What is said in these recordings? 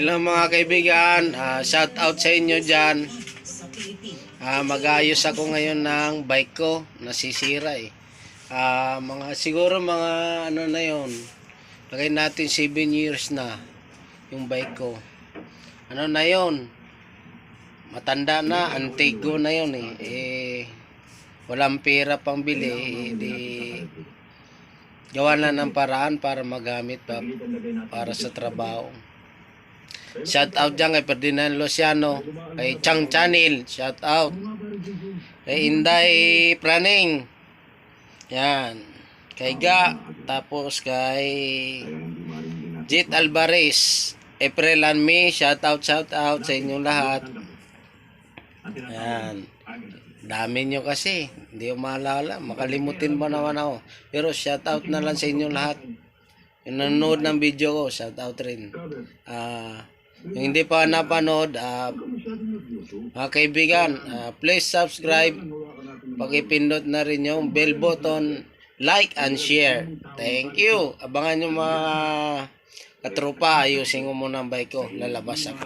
Hello mga kaibigan, shout out sa inyo dyan. Mag-ayos ako ngayon ng bike ko, nasisira eh. Siguro mga ano na yon. Lagay natin 7 years na yung bike ko. Ano na yon? Matanda na, antigo na yon eh. Walang pera pang bili, di gawa na ng paraan para magamit pa para sa trabaho. Shout out dyan kay Ferdinand Luciano, kay Chang Channel, shout out. Kay Inday Praning, yan. Kay Ga, tapos kay Jit Alvarez, April and me, shout out sa inyong lahat. Yan. Dami nyo kasi, hindi ko maalala, makalimutin mo naman ako. Pero shout out na lang sa inyong lahat. Yung nanonood ng video ko, shout out rin. Yung hindi pa napanood, mga kaibigan, please subscribe. Pakipindot na rin yung bell button, like and share. Thank you. Abangan nyo mga katropa. Ayusin ko muna ang bike ko. Lalabas ako.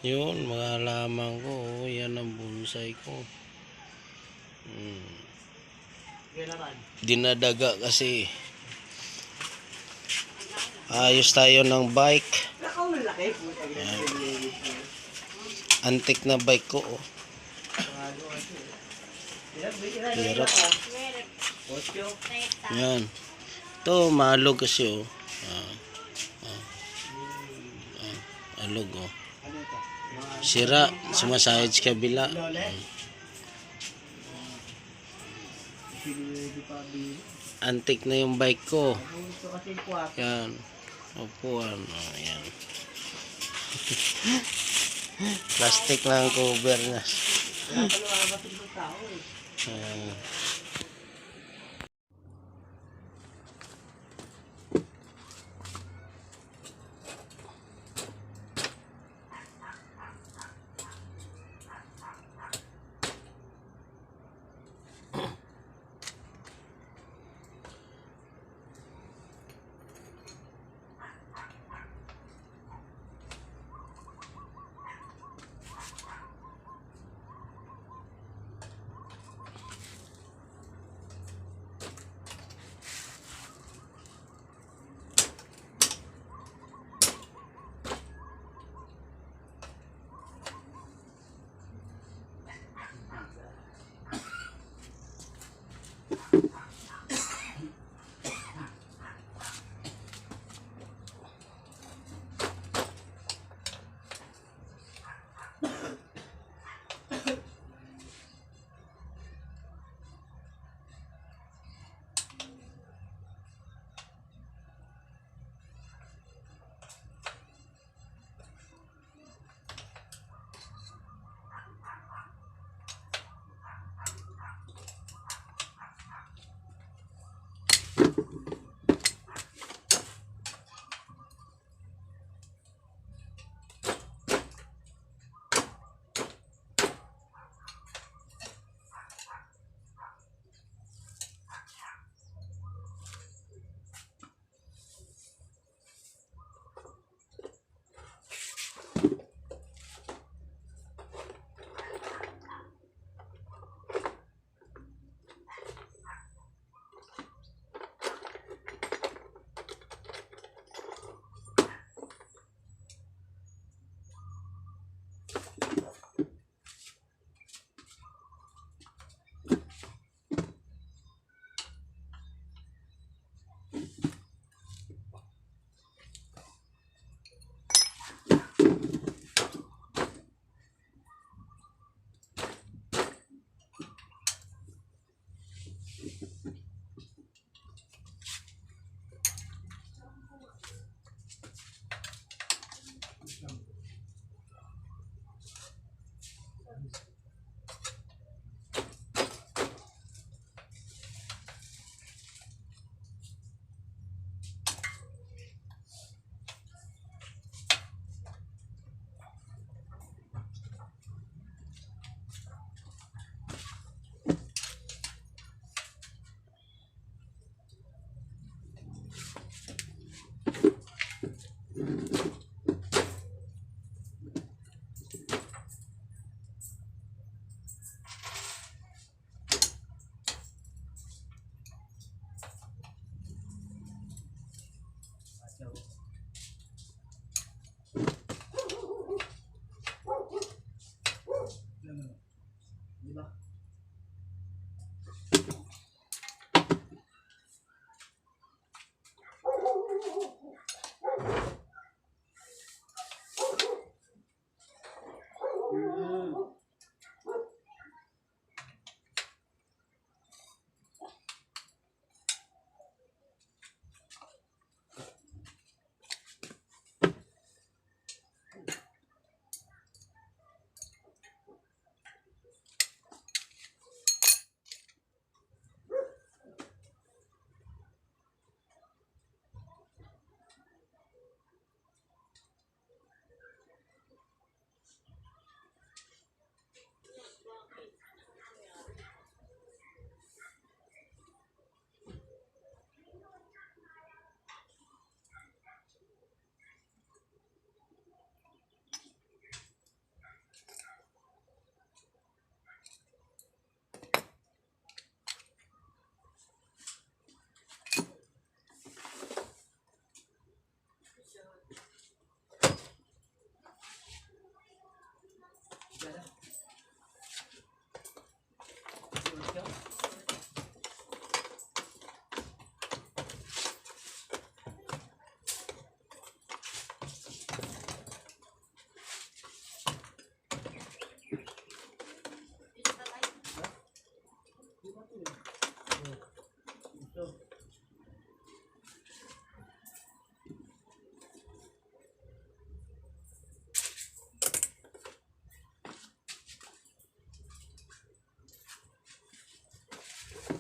Yun, mga halaman ko. Yan ang bonsai ko. Dinadaga kasi. Ayos tayo ng bike. Yan. Antik na bike ko. Oh. Hirap. Yan. Ito, maalog kasi. Oh. Alog. Oh. Sira. Sumasayad sa kabila. Antik na yung bike ko. Yan. Upuan. Oh, yan. Plastic na ang cover niya.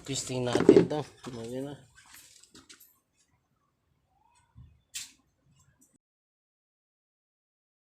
Testing natin to. Ano na.